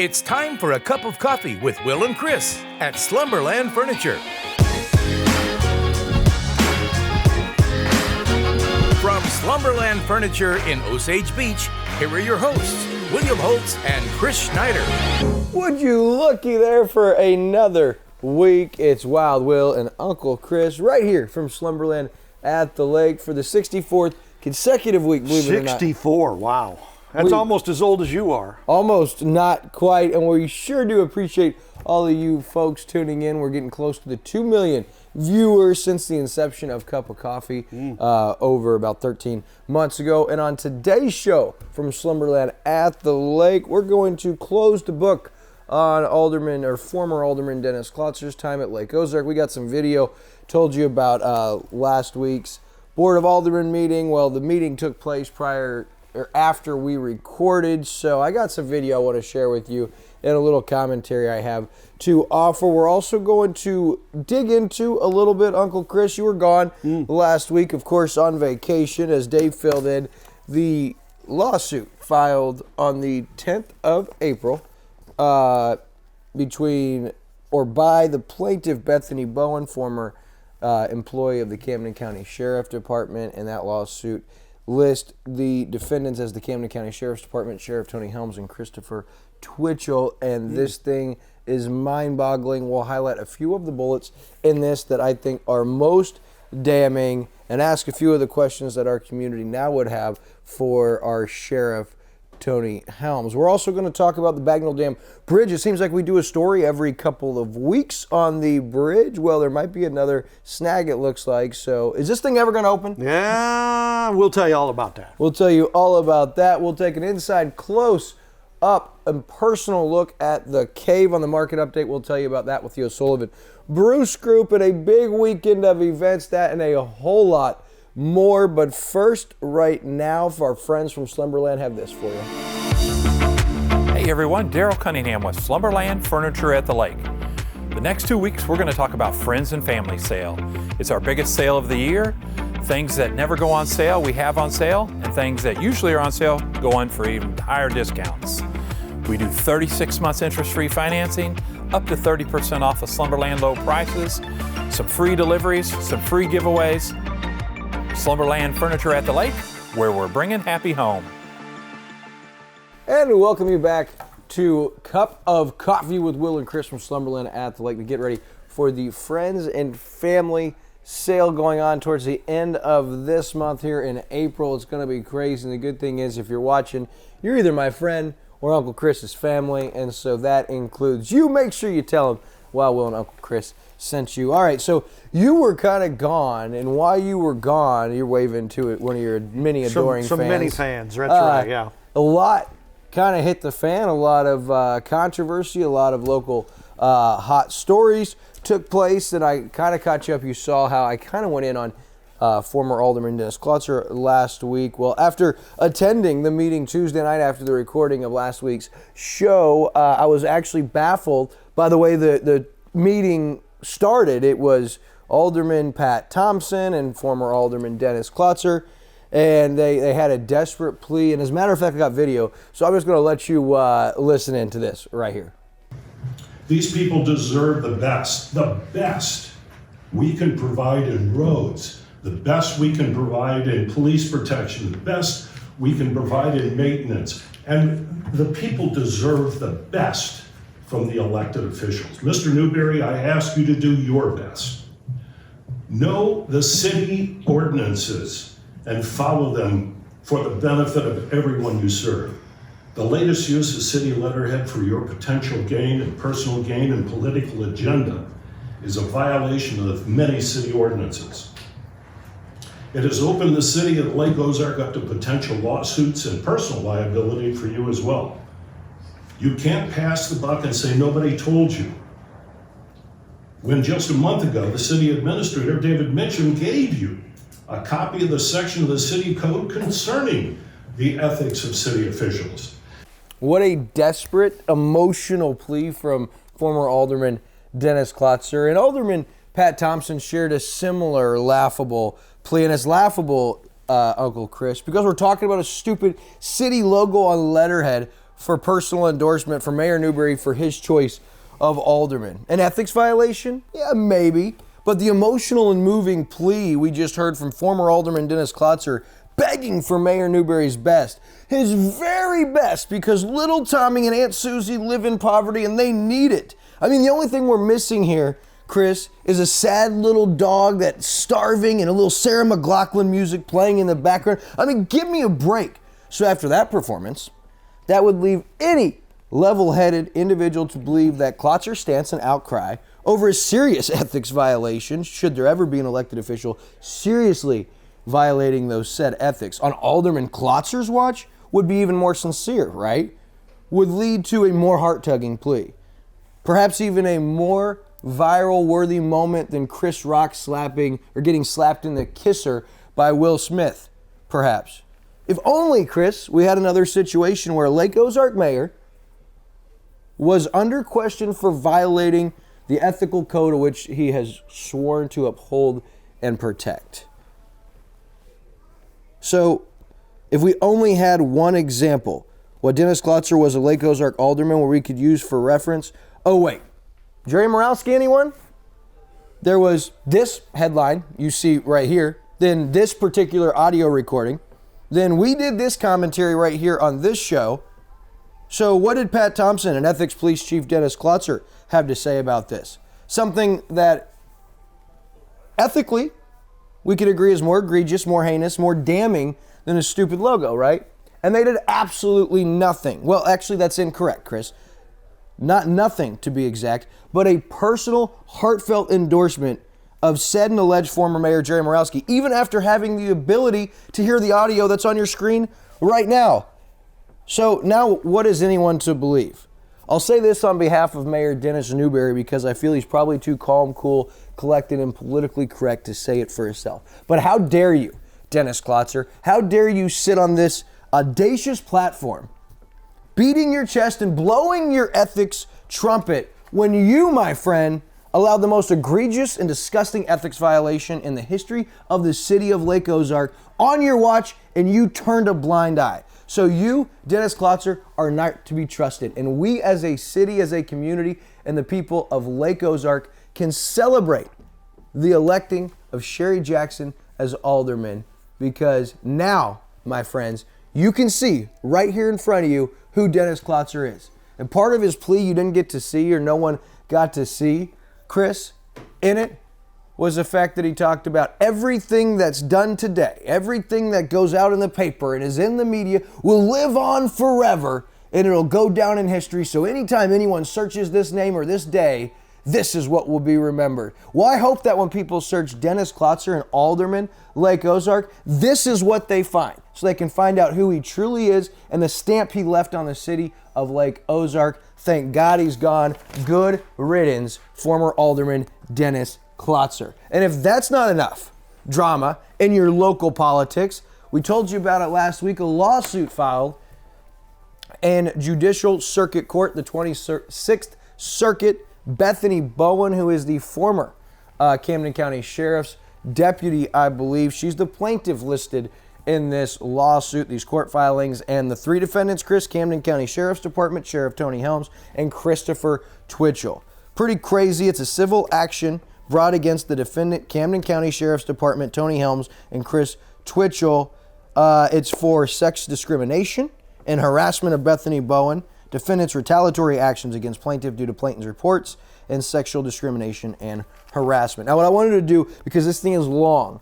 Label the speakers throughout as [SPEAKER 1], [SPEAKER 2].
[SPEAKER 1] It's time for a cup of coffee with Will and Chris at Slumberland Furniture. From Slumberland Furniture in Osage Beach, here are your hosts, William Holtz and Chris Schneider.
[SPEAKER 2] Would you looky there for another week? It's Wild Will and Uncle Chris right here from Slumberland at the Lake for the 64th consecutive week, believe it or not.
[SPEAKER 3] 64, wow. That's almost as old as you are.
[SPEAKER 2] Almost, not quite, and we sure do appreciate all of you folks tuning in. We're getting close to the 2 million viewers since the inception of Cup of Coffee over about 13 months ago. And on today's show from Slumberland at the Lake, we're going to close the book on former Alderman Dennis Klotzer's time at Lake Ozark. We got some video, told you about last week's Board of Aldermen meeting. Well, the meeting took place after we recorded, so I got some video I want to share with you and a little commentary I have to offer. We're also going to dig into a little bit, Uncle Chris, you were gone last week, of course, on vacation, as Dave filled in, the lawsuit filed on the 10th of April by the plaintiff Bethany Bowen, former employee of the Camden County Sheriff Department, and that lawsuit list the defendants as the Camden County Sheriff's Department, Sheriff Tony Helms and Christopher Twitchell, and this thing is mind-boggling. We'll highlight a few of the bullets in this that I think are most damning and ask a few of the questions that our community now would have for our Sheriff Tony Helms. We're also going to talk about the Bagnal Dam Bridge. It seems like we do a story every couple of weeks on the bridge. Well, there might be another snag, it looks like. So is this thing ever going to open?
[SPEAKER 3] Yeah, we'll tell you all about that.
[SPEAKER 2] We'll tell you all about that. We'll take an inside close up and personal look at the cave on the market update. We'll tell you about that with the O'Sullivan Bruce Group and a big weekend of events, that and a whole lot more. But first, right now, for our friends from Slumberland, have this for you.
[SPEAKER 4] Hey everyone, Daryl Cunningham with Slumberland Furniture at the Lake. The next 2 weeks we're going to talk about Friends and Family Sale. It's our biggest sale of the year. Things that never go on sale, we have on sale, and things that usually are on sale go on for even higher discounts. We do 36 months interest-free financing, up to 30% off of Slumberland low prices, some free deliveries, some free giveaways. Slumberland Furniture at the Lake, where we're bringing happy home.
[SPEAKER 2] And we welcome you back to Cup of Coffee with Will and Chris from Slumberland at the Lake to get ready for the Friends and Family Sale going on towards the end of this month here in April. It's going to be crazy, and the good thing is if you're watching, you're either my friend or Uncle Chris's family, and so that includes you. Make sure you tell them Wild Will and Uncle Chris sent you. All right, so you were kind of gone, and while you were gone, you're waving to it, one of your many adoring fans.
[SPEAKER 3] Some many fans, that's right, yeah.
[SPEAKER 2] A lot kind of hit the fan, a lot of controversy, a lot of local hot stories took place, and I kind of caught you up. You saw how I kind of went in on former Alderman Dennis Klotzer last week. Well, after attending the meeting Tuesday night after the recording of last week's show, I was actually baffled by the way the meeting started. It was Alderman Pat Thompson and former Alderman Dennis Klotzer, and they had a desperate plea. And as a matter of fact, I got video, so I'm just going to let you listen into this right here.
[SPEAKER 5] These people deserve the best we can provide in roads, the best we can provide in police protection, the best we can provide in maintenance. And the people deserve the best from the elected officials. Mr. Newberry, I ask you to do your best. Know the city ordinances and follow them for the benefit of everyone you serve. The latest use of city letterhead for your potential gain and personal gain and political agenda is a violation of many city ordinances. It has opened the city of Lake Ozark up to potential lawsuits and personal liability for you as well. You can't pass the buck and say nobody told you. When just a month ago, the city administrator, David Mitchum, gave you a copy of the section of the city code concerning the ethics of city officials.
[SPEAKER 2] What a desperate, emotional plea from former Alderman Dennis Klotzer. And Alderman Pat Thompson shared a similar laughable plea. And it's laughable, Uncle Chris, because we're talking about a stupid city logo on letterhead for personal endorsement for Mayor Newberry for his choice of alderman. An ethics violation? Yeah, maybe. But the emotional and moving plea we just heard from former Alderman Dennis Klotzer begging for Mayor Newberry's best, his very best, because little Tommy and Aunt Susie live in poverty and they need it. I mean, the only thing we're missing here, Chris, is a sad little dog that's starving and a little Sarah McLachlan music playing in the background. I mean, give me a break. So after that performance, that would leave any level-headed individual to believe that Klotzer's stance and outcry over a serious ethics violation, should there ever be an elected official seriously violating those said ethics, on Alderman Klotzer's watch would be even more sincere, right? Would lead to a more heart-tugging plea. Perhaps even a more viral-worthy moment than Chris Rock slapping or getting slapped in the kisser by Will Smith, perhaps. If only, Chris, we had another situation where Lake Ozark Mayor was under question for violating the ethical code of which he has sworn to uphold and protect. So, if we only had one example, what Dennis Klotzer was a Lake Ozark alderman where we could use for reference. Oh wait, Jerry Morowski, anyone? There was this headline you see right here, then this particular audio recording, then we did this commentary right here on this show. So what did Pat Thompson and Ethics Police Chief Dennis Klotzer have to say about this? Something that ethically we could agree is more egregious, more heinous, more damning than a stupid logo, right? And they did absolutely nothing. Well, actually, that's incorrect, Chris. Not nothing, to be exact, but a personal, heartfelt endorsement of said and alleged former Mayor Jerry Morowski, even after having the ability to hear the audio that's on your screen right now. So now, what is anyone to believe? I'll say this on behalf of Mayor Dennis Newberry because I feel he's probably too calm, cool, collected, and politically correct to say it for himself. But how dare you, Dennis Klotzer, how dare you sit on this audacious platform, beating your chest and blowing your ethics trumpet when you, my friend, allowed the most egregious and disgusting ethics violation in the history of the city of Lake Ozark on your watch, and you turned a blind eye. So you, Dennis Klotzer, are not to be trusted. And we as a city, as a community, and the people of Lake Ozark can celebrate the electing of Sherry Jackson as alderman, because now, my friends, you can see right here in front of you who Dennis Klotzer is. And part of his plea you didn't get to see, or no one got to see, Chris, in it, was the fact that he talked about everything that's done today, everything that goes out in the paper and is in the media will live on forever, and it'll go down in history. So anytime anyone searches this name or this day, this is what will be remembered. Well, I hope that when people search Dennis Klotzer and Alderman Lake Ozark, this is what they find, so they can find out who he truly is and the stamp he left on the city of Lake Ozark. Thank God he's gone. Good riddance, former Alderman Dennis Klotzer. And if that's not enough drama in your local politics, we told you about it last week, a lawsuit filed in Judicial Circuit Court, the 26th Circuit. Bethany Bowen, who is the former Camden County Sheriff's deputy, I believe. She's the plaintiff listed in this lawsuit, these court filings, and the three defendants, Chris, Camden County Sheriff's Department, Sheriff Tony Helms, and Christopher Twitchell. Pretty crazy. It's a civil action brought against the defendant, Camden County Sheriff's Department, Tony Helms, and Chris Twitchell. It's for sex discrimination and harassment of Bethany Bowen. Defendant's retaliatory actions against plaintiff due to plaintiff's reports and sexual discrimination and harassment. Now, what I wanted to do, because this thing is long,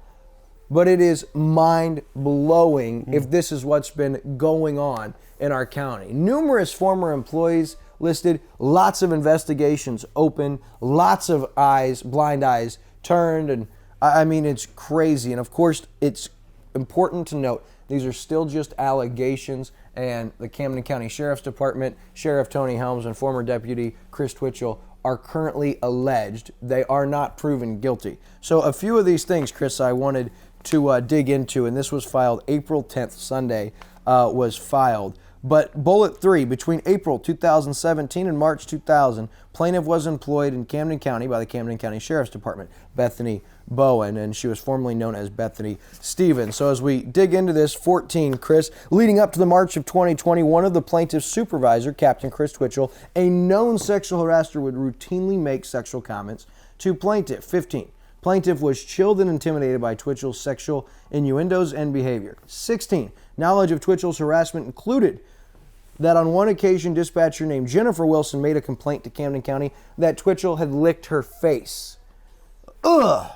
[SPEAKER 2] but it is mind-blowing if this is what's been going on in our county. Numerous former employees listed, lots of investigations open, lots of eyes, blind eyes turned, and I mean, it's crazy. And of course, it's important to note, these are still just allegations, and the Camden County Sheriff's Department, Sheriff Tony Helms, and former Deputy Chris Twitchell are currently alleged. They are not proven guilty. So a few of these things, Chris, I wanted to dig into, and this was filed April 10th, Sunday, was filed. But bullet 3, between April 2017 and March 2000, plaintiff was employed in Camden County by the Camden County Sheriff's Department, Bethany Bowen, and she was formerly known as Bethany Stevens. So as we dig into this, 14, Chris, leading up to the March of 2020, one of the plaintiff's supervisor, Captain Chris Twitchell, a known sexual harasser, would routinely make sexual comments to plaintiff. 15, plaintiff was chilled and intimidated by Twitchell's sexual innuendos and behavior. 16, knowledge of Twitchell's harassment included that on one occasion, dispatcher named Jennifer Wilson made a complaint to Camden County that Twitchell had licked her face. Ugh!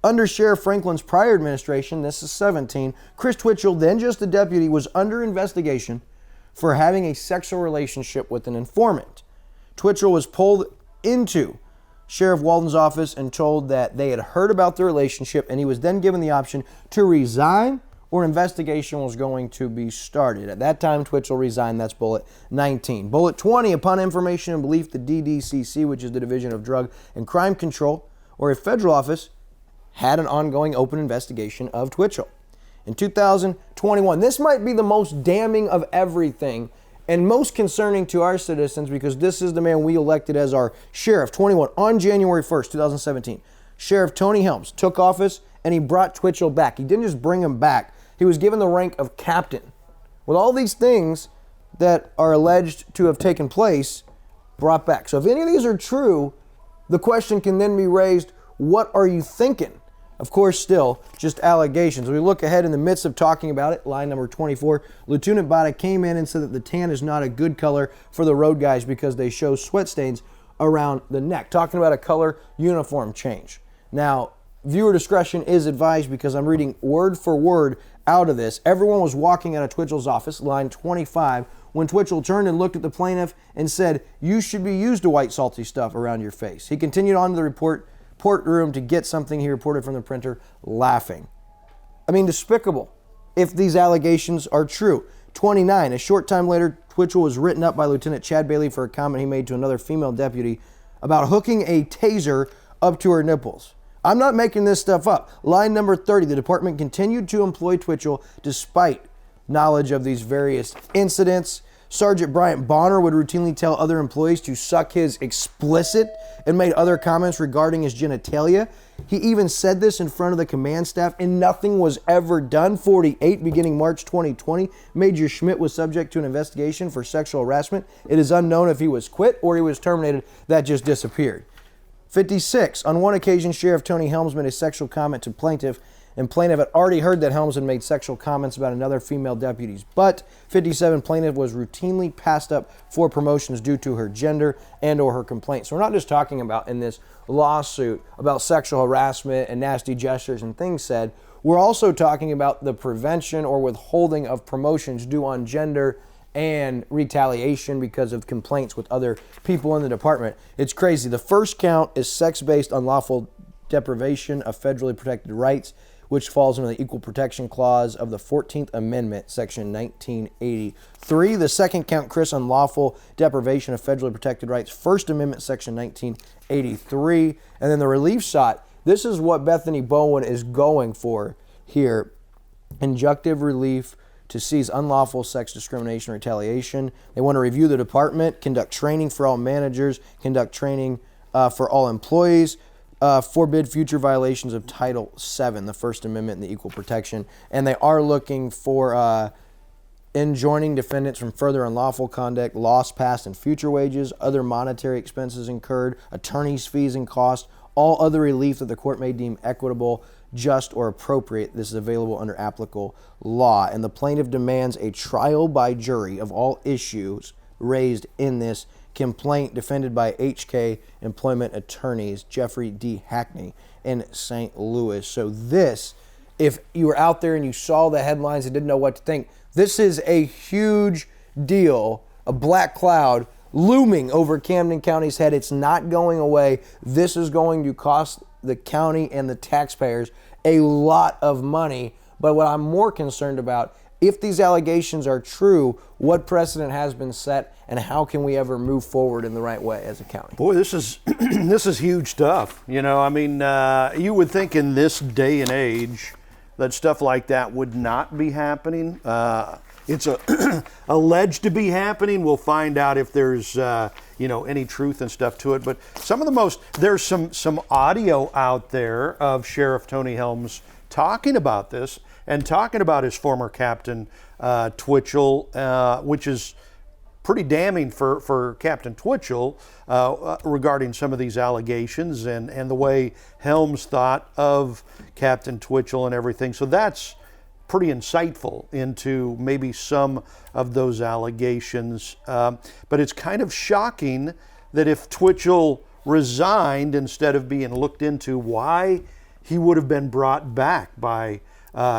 [SPEAKER 2] Under Sheriff Franklin's prior administration, this is 17, Chris Twitchell, then just a deputy, was under investigation for having a sexual relationship with an informant. Twitchell was pulled into Sheriff Walden's office and told that they had heard about the relationship, and he was then given the option to resign or investigation was going to be started. At that time, Twitchell resigned. That's bullet 19. Bullet 20, upon information and belief, the DDCC, which is the Division of Drug and Crime Control, or a federal office, had an ongoing open investigation of Twitchell. In 2021, this might be the most damning of everything and most concerning to our citizens because this is the man we elected as our sheriff. 21, on January 1st, 2017, Sheriff Tony Helms took office and he brought Twitchell back. He didn't just bring him back. He was given the rank of captain. With all these things that are alleged to have taken place, brought back. So if any of these are true, the question can then be raised, what are you thinking? Of course, still, just allegations. We look ahead in the midst of talking about it, line number 24, Lieutenant Bada came in and said that the tan is not a good color for the road guys because they show sweat stains around the neck. Talking about a color uniform change. Now, viewer discretion is advised because I'm reading word for word out of this. Everyone was walking out of Twitchell's office, line 25, when Twitchell turned and looked at the plaintiff and said, "You should be used to white salty stuff around your face." He continued on to the report room to get something he reported from the printer, laughing. I mean, despicable if these allegations are true. 29, a short time later, Twitchell was written up by Lieutenant Chad Bailey for a comment he made to another female deputy about hooking a taser up to her nipples. I'm not making this stuff up. Line number 30, the department continued to employ Twitchell despite knowledge of these various incidents. Sergeant Bryant Bonner would routinely tell other employees to suck his explicit and made other comments regarding his genitalia. He even said this in front of the command staff and nothing was ever done. 48, beginning March 2020, Major Schmidt was subject to an investigation for sexual harassment. It is unknown if he was quit or he was terminated. That just disappeared. 56, on one occasion, Sheriff Tony Helms made a sexual comment to plaintiff, and plaintiff had already heard that Helms had made sexual comments about another female deputies. But 57, plaintiff was routinely passed up for promotions due to her gender and or her complaints. So we're not just talking about in this lawsuit about sexual harassment and nasty gestures and things said. We're also talking about the prevention or withholding of promotions due on gender and retaliation because of complaints with other people in the department. It's crazy. The first count is sex-based unlawful deprivation of federally protected rights, which falls under the Equal Protection Clause of the 14th Amendment, Section 1983. The second count, Chris, unlawful deprivation of federally protected rights, First Amendment, Section 1983. And then the relief sought, this is what Bethany Bowen is going for here, injunctive relief to seize unlawful sex discrimination or retaliation. They want to review the department, conduct training for all managers, conduct training for all employees, forbid future violations of Title VII, the First Amendment and the Equal Protection. And they are looking for enjoining defendants from further unlawful conduct, lost past and future wages, other monetary expenses incurred, attorney's fees and costs, all other relief that the court may deem equitable, just, or appropriate. This is available under applicable law. And the plaintiff demands a trial by jury of all issues raised in this complaint, defended by HK Employment Attorneys, Jeffrey D. Hackney in St. Louis. So this, if you were out there and you saw the headlines and didn't know what to think, this is a huge deal, a black cloud looming over Camden County's head. It's not going away. This is going to cost the county and the taxpayers a lot of money. But what I'm more concerned about, if these allegations are true, what precedent has been set and how can we ever move forward in the right way as a county?
[SPEAKER 3] Boy, this is this is huge stuff. You know, I mean, you would think in this day and age that stuff like that would not be happening. it's alleged to be happening. We'll find out if there's any truth and stuff to it. But there's some audio out there of Sheriff Tony Helms talking about this and talking about his former captain Twitchell, which is pretty damning for Captain Twitchell regarding some of these allegations and the way Helms thought of Captain Twitchell and everything. So that's pretty insightful into maybe some of those allegations. But it's kind of shocking that if Twitchell resigned instead of being looked into, why he would have been brought back by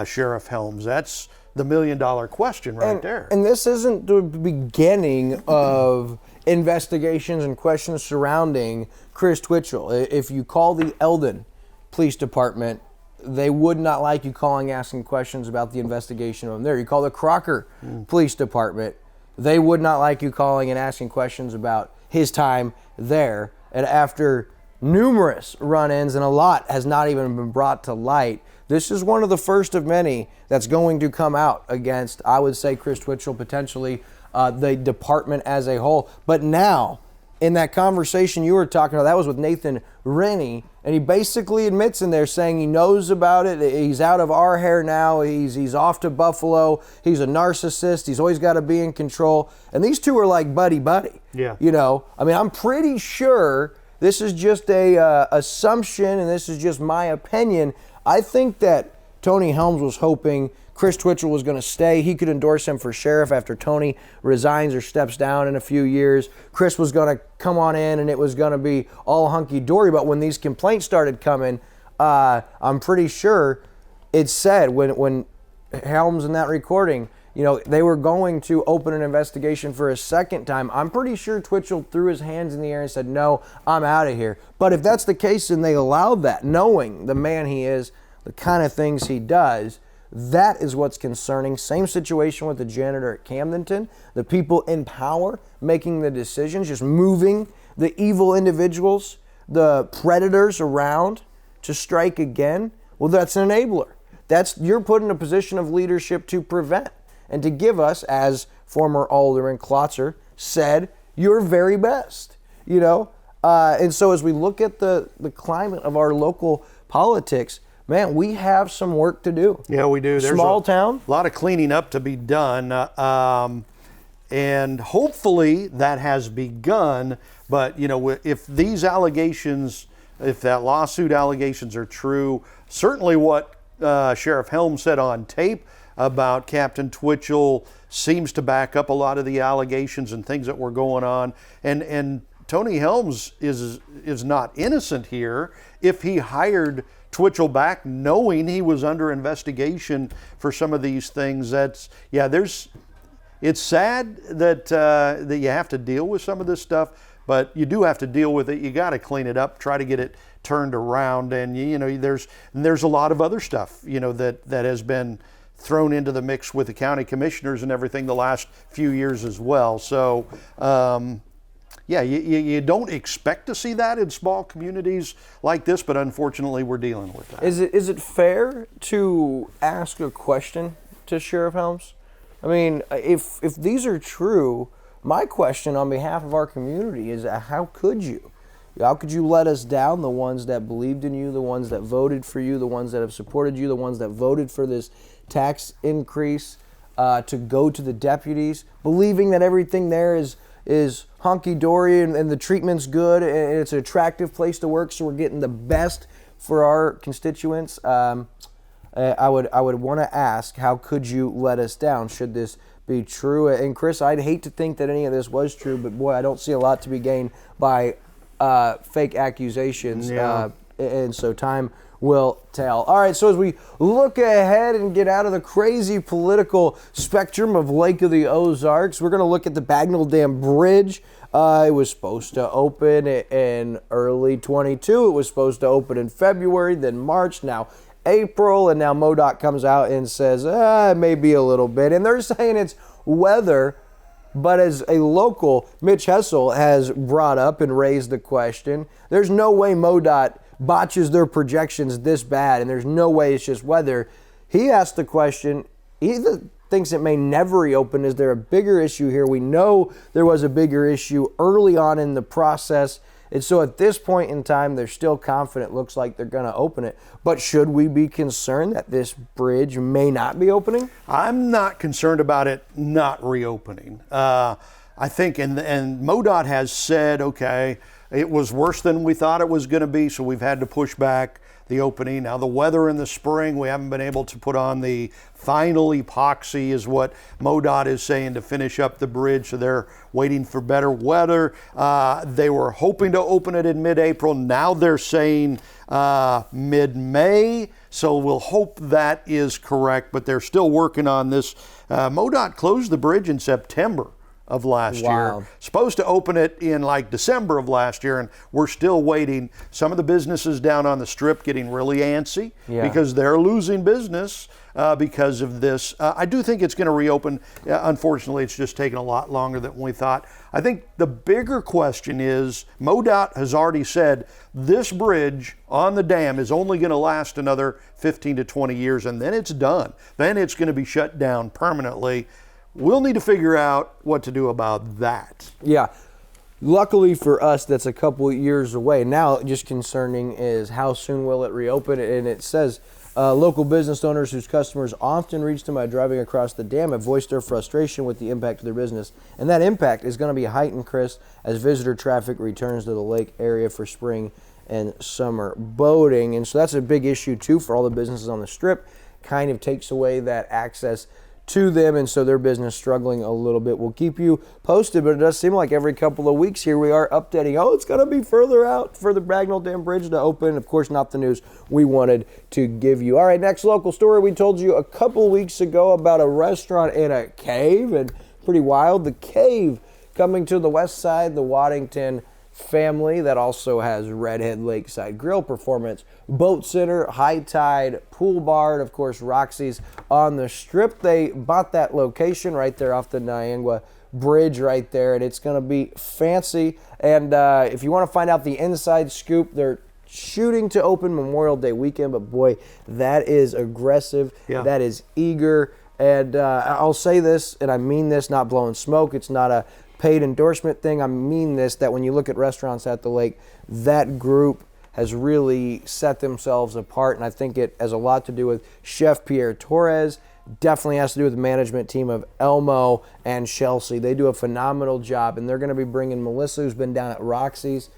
[SPEAKER 3] Sheriff Helms. That's the $1 million question there.
[SPEAKER 2] And this isn't the beginning of investigations and questions surrounding Chris Twitchell. If you call the Eldon Police Department, they would not like you asking questions about the investigation of him there. You call the Crocker Police Department, they would not like you calling and asking questions about his time there. And after numerous run-ins, and a lot has not even been brought to light, this is one of the first of many that's going to come out against, I would say, Chris Twitchell, potentially the department as a whole. But now, in that conversation you were talking about, that was with Nathan Rennie, and he basically admits in there saying he knows about it. He's out of our hair now. He's off to Buffalo. He's a narcissist. He's always got to be in control. And these two are like buddy-buddy.
[SPEAKER 3] Yeah.
[SPEAKER 2] I'm pretty sure this is just a assumption, and this is just my opinion. I think that Tony Helms was hoping Chris Twitchell was going to stay. He could endorse him for sheriff after Tony resigns or steps down in a few years. Chris was going to come on in, and it was going to be all hunky-dory. But when these complaints started coming, I'm pretty sure it said when Helms in that recording, they were going to open an investigation for a second time. I'm pretty sure Twitchell threw his hands in the air and said, no, I'm out of here. But if that's the case and they allowed that, knowing the man he is, the kind of things he does, that is what's concerning. Same situation with the janitor at Camdenton. The people in power making the decisions, just moving the evil individuals, the predators around to strike again. Well, that's an enabler. You're put in a position of leadership to prevent and to give us, as former Alderman Klotzer said, your very best. And so as we look at the climate of our local politics, man, we have some work to do.
[SPEAKER 3] Yeah, we do. There's
[SPEAKER 2] Small town.
[SPEAKER 3] A lot of cleaning up to be done. And hopefully that has begun. But, if these allegations, if that lawsuit allegations are true, certainly what Sheriff Helms said on tape about Captain Twitchell seems to back up a lot of the allegations and things that were going on. And Tony Helms is not innocent here if he hired Twitchell back knowing he was under investigation for some of these things. It's sad that you have to deal with some of this stuff, but you do have to deal with it. You got to clean it up, try to get it turned around, and there's a lot of other stuff that has been thrown into the mix with the county commissioners and everything the last few years as well. So you don't expect to see that in small communities like this, but unfortunately we're dealing with that.
[SPEAKER 2] Is it fair to ask a question to Sheriff Helms? I mean, if these are true, my question on behalf of our community is how could you? How could you let us down, the ones that believed in you, the ones that voted for you, the ones that have supported you, the ones that voted for this tax increase to go to the deputies, believing that everything there is hunky-dory and the treatment's good and it's an attractive place to work, so we're getting the best for our constituents. I would want to ask, how could you let us down should this be true? And Chris, I'd hate to think that any of this was true, but boy, I don't see a lot to be gained by fake accusations.
[SPEAKER 3] Yeah.
[SPEAKER 2] And so time will tell. All right, so as we look ahead and get out of the crazy political spectrum of Lake of the Ozarks, we're going to look at the Bagnal Dam Bridge. It was supposed to open in early 22. It was supposed to open in February, then March, now April, and now MoDOT comes out and says, maybe a little bit. And they're saying it's weather, but as a local, Mitch Hessel has brought up and raised the question, there's no way MoDOT botches their projections this bad, and there's no way it's just weather. He asked the question, the thinks it may never reopen. Is there a bigger issue here? We know there was a bigger issue early on in the process. And so at this point in time, they're still confident. Looks like they're going to open it. But should we be concerned that this bridge may not be opening?
[SPEAKER 3] I'm not concerned about it not reopening. I think, and MoDOT has said, okay, it was worse than we thought it was going to be, so we've had to push back the opening. Now the weather in the spring, we haven't been able to put on the final epoxy is what MoDOT is saying to finish up the bridge, so they're waiting for better weather. They were hoping to open it in mid-April. Now they're saying mid-May, so we'll hope that is correct, but they're still working on this. MoDOT closed the bridge in September of last year. Supposed to open it in like December of last year, and we're still waiting. Some of the businesses down on the Strip getting really antsy because they're losing business because of this. I do think it's going to reopen. Unfortunately, it's just taken a lot longer than we thought. I think the bigger question is, MoDOT has already said this bridge on the dam is only going to last another 15 to 20 years, and then it's done. Then it's going to be shut down permanently. We'll need to figure out what to do about that.
[SPEAKER 2] Yeah. Luckily for us, that's a couple of years away. Now, just concerning is how soon will it reopen? And it says local business owners whose customers often reach them by driving across the dam have voiced their frustration with the impact to their business. And that impact is going to be heightened, Chris, as visitor traffic returns to the lake area for spring and summer boating. And so that's a big issue, too, for all the businesses on the Strip. Kind of takes away that access to them, and so their business struggling a little bit. We'll keep you posted, but it does seem like every couple of weeks here we are updating, it's going to be further out for the Bagnal Dam Bridge to open. Of course, not the news we wanted to give you. All right, next local story. We told you a couple weeks ago about a restaurant in a cave, and pretty wild. The Cave coming to the west side, the Waddington family that also has Redhead Lakeside Grill Performance, Boat Center, High Tide, Pool Bar, and of course Roxy's on the Strip. They bought that location right there off the Niangua Bridge right there, and it's going to be fancy. And if you want to find out the inside scoop, they're shooting to open Memorial Day weekend, but boy, that is aggressive. That is eager. And I'll say this, and I mean this, not blowing smoke. It's not a paid endorsement thing. I mean this, that when you look at restaurants at the lake, that group has really set themselves apart, and I think it has a lot to do with Chef Pierre Torres. Definitely has to do with the management team of Elmo and Chelsea. They do a phenomenal job, and they're going to be bringing Melissa, who's been down at Roxy's.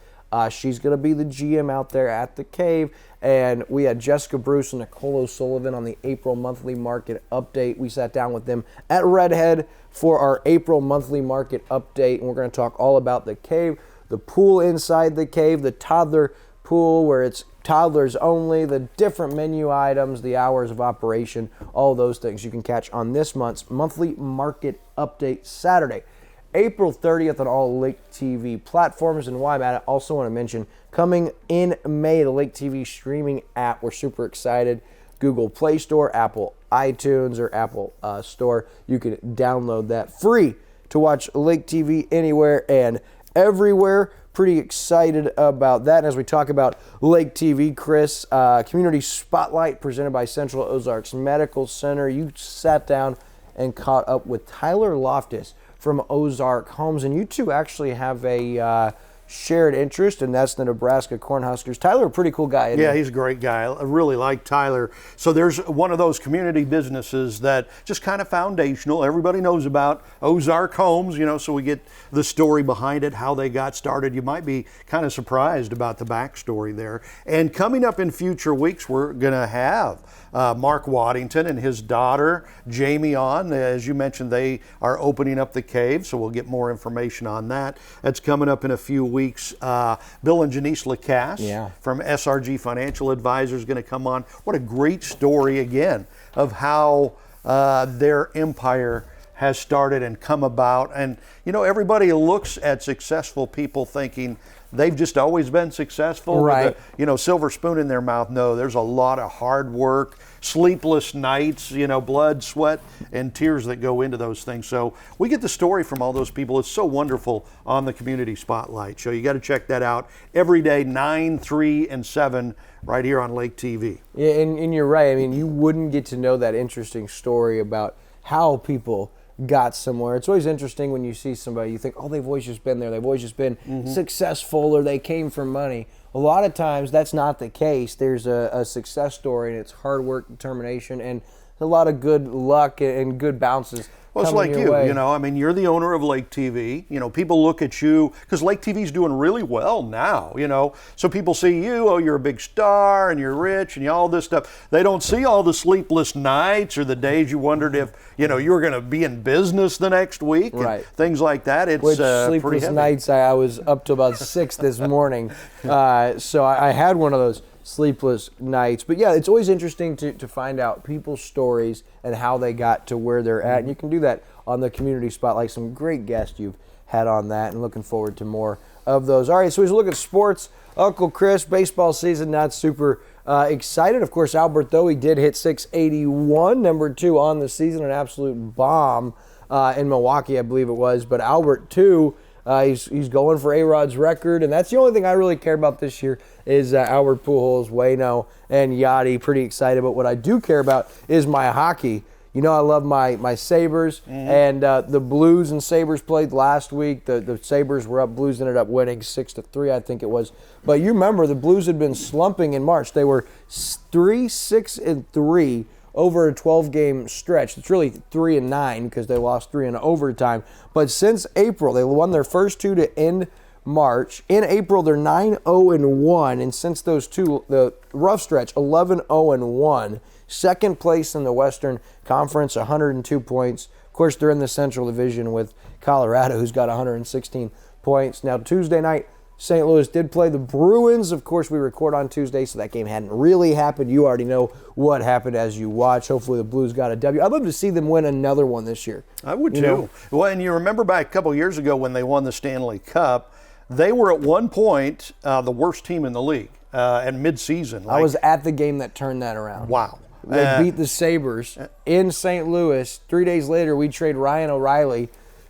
[SPEAKER 2] She's going to be the GM out there at the Cave. And we had Jessica Bruce and Nicole O'Sullivan on the April monthly market update. We sat down with them at Redhead for our April monthly market update. And we're going to talk all about the Cave, the pool inside the Cave, the toddler pool where it's toddlers only, the different menu items, the hours of operation, all those things you can catch on this month's monthly market update Saturday, April 30th on all Lake TV platforms. And while I'm at it, also want to mention, coming in May, the Lake TV streaming app. We're super excited. Google Play Store, Apple iTunes, or Apple Store. You can download that free to watch Lake TV anywhere and everywhere. Pretty excited about that. And as we talk about Lake TV, Chris, Community Spotlight presented by Central Ozarks Medical Center. You sat down and caught up with Tyler Loftus from Ozark Homes, and you two actually have a shared interest, and that's the Nebraska Cornhuskers. Tyler, a pretty cool guy, isn't he?
[SPEAKER 3] He's a great guy. I really like Tyler. So there's one of those community businesses that just kind of foundational. Everybody knows about Ozark Homes, so we get the story behind it, how they got started. You might be kind of surprised about the backstory there. And coming up in future weeks, we're going to have Mark Waddington and his daughter, Jamie, on. As you mentioned, they are opening up the Cave, so we'll get more information on that. That's coming up in a few weeks. Bill and Janice Lacasse from SRG Financial Advisors going to come on. What a great story, again, of how their empire has started and come about. And, everybody looks at successful people thinking they've just always been successful,
[SPEAKER 2] right?
[SPEAKER 3] With a, silver spoon in their mouth. No, there's a lot of hard work, sleepless nights, blood, sweat, and tears that go into those things. So we get the story from all those people. It's so wonderful on the Community Spotlight show. You got to check that out every day, 9, 3, and 7, right here on Lake TV.
[SPEAKER 2] Yeah, and you're right. I mean, you wouldn't get to know that interesting story about how people got somewhere. It's always interesting when you see somebody, you think, oh, they've always just been there. They've always just been successful, or they came from money. A lot of times that's not the case. There's a success story, and it's hard work, determination, and a lot of good luck and good bounces.
[SPEAKER 3] Well, it's like you, I mean, you're the owner of Lake TV. People look at you because Lake TV's doing really well now, So people see you, oh, you're a big star and you're rich and all this stuff. They don't see all the sleepless nights or the days you wondered if, you were going to be in business the next week.
[SPEAKER 2] Right.
[SPEAKER 3] And things like that. It's
[SPEAKER 2] Which
[SPEAKER 3] pretty
[SPEAKER 2] sleepless
[SPEAKER 3] heavy.
[SPEAKER 2] nights, I was up to about 6 this morning. So I had one of those sleepless nights. But yeah, it's always interesting to find out people's stories and how they got to where they're at. And you can do that on the Community Spotlight. Some great guests you've had on that, and looking forward to more of those. All right, so as we look at sports, Uncle Chris, baseball season, not super excited. Of course, Albert, though, he did hit 681, number 2 on the season, an absolute bomb in Milwaukee, I believe it was. But Albert, too, he's going for A-Rod's record, and that's the only thing I really care about this year is Albert Pujols, Waino, and Yachty. Pretty excited, but what I do care about is my hockey. I love my Sabres, and the Blues and Sabres played last week. The Sabres were up. Blues ended up winning 6-3, I think it was. But you remember the Blues had been slumping in March. They were 3-6-3 over a 12-game stretch. It's really 3-9 because they lost 3 in overtime. But since April, they won their first 2 to end March. In April, they're 9-0-1, and since those two, the rough stretch, 11-0-1. Second place in the Western Conference, 102 points. Of course, they're in the Central Division with Colorado, who's got 116 points. Now, Tuesday night, St. Louis did play the Bruins. Of course, we record on Tuesday, so that game hadn't really happened. You already know what happened as you watch. Hopefully, the Blues got a W. I'd love to see them win another one this year.
[SPEAKER 3] I would, too. Well, and you remember back a couple years ago when they won the Stanley Cup, they were at one point the worst team in the league at midseason.
[SPEAKER 2] I was at the game that turned that around.
[SPEAKER 3] Wow.
[SPEAKER 2] They beat the Sabres in St. Louis. 3 days later, we trade Ryan O'Reilly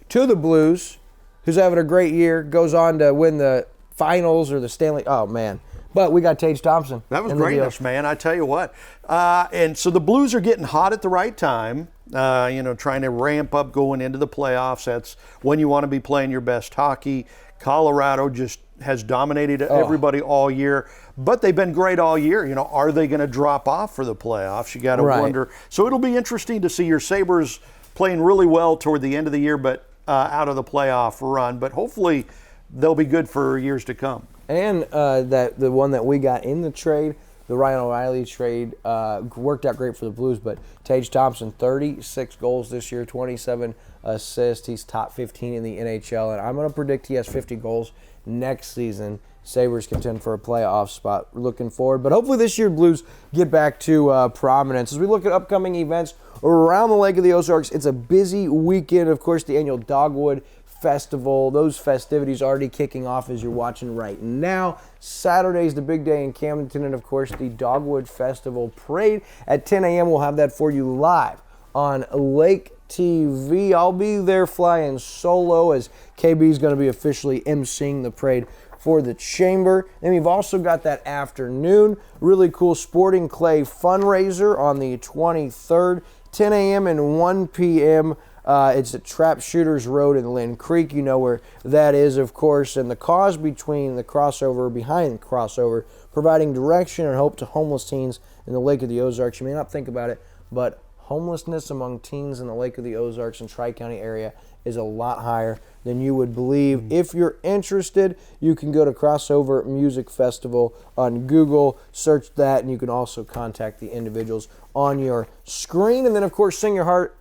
[SPEAKER 2] to the Blues, who's having a great year, goes on to win the finals or the Stanley. Oh, man. But we got Tage Thompson.
[SPEAKER 3] That was greatness, man. I tell you what. And so the Blues are getting hot at the right time, trying to ramp up going into the playoffs. That's when you want to be playing your best hockey. Colorado just has dominated everybody all year, but they've been great all year. Are they going to drop off for the playoffs? You got to wonder. So it'll be interesting to see your Sabres playing really well toward the end of the year, but out of the playoff run. But hopefully they'll be good for years to come.
[SPEAKER 2] And that the one that we got in the trade, the Ryan O'Reilly trade, worked out great for the Blues. But Tage Thompson, 36 goals this year, 27 assists. He's top 15 in the NHL, and I'm going to predict he has 50 goals next season. Sabres contend for a playoff spot. We're looking forward. But hopefully this year Blues get back to prominence. As we look at upcoming events around the Lake of the Ozarks, it's a busy weekend. Of course, the annual Dogwood Festival. Those festivities already kicking off as you're watching right now. Saturday's the big day in Camden, and of course the Dogwood Festival Parade at 10 a.m. We'll have that for you live on Lake TV. I'll be there flying solo as KB is going to be officially emceeing the parade for the Chamber. And we've also got that afternoon really cool Sporting Clay fundraiser on the 23rd, 10 a.m. and 1 p.m. It's at Trap Shooters Road in Lynn Creek. You know where that is, of course. And the cause behind the crossover, providing direction and hope to homeless teens in the Lake of the Ozarks. You may not think about it, but homelessness among teens in the Lake of the Ozarks and Tri-County area is a lot higher than you would believe. If you're interested, you can go to Crossover Music Festival on Google, search that, and you can also contact the individuals on your screen. And then, of course, Sing Your Heart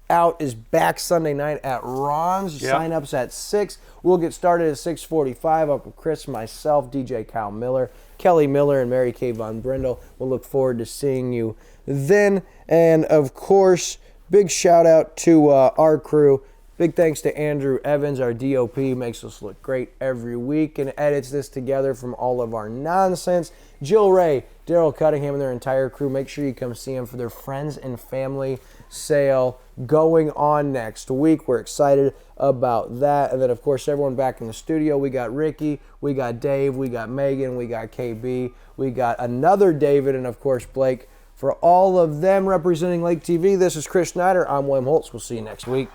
[SPEAKER 2] Out is back Sunday night at Ron's.
[SPEAKER 3] Yep.
[SPEAKER 2] Sign-ups at 6. We'll get started at 6:45. Uncle Chris, myself, DJ Kyle Miller, Kelly Miller, and Mary Kay Von Brindle. We'll look forward to seeing you then. And, of course, big shout-out to our crew. Big thanks to Andrew Evans, our DOP, makes us look great every week and edits this together from all of our nonsense. Jill Ray, Daryl Cunningham, and their entire crew. Make sure you come see them for their Friends and Family sale going on next week. We're excited about that. And then, of course, everyone back in the studio. We got Ricky, we got Dave, we got Megan, we got KB, we got another David, and, of course, Blake For all of them representing Lake TV, this is Chris Snyder. I'm William Holtz. We'll see you next week.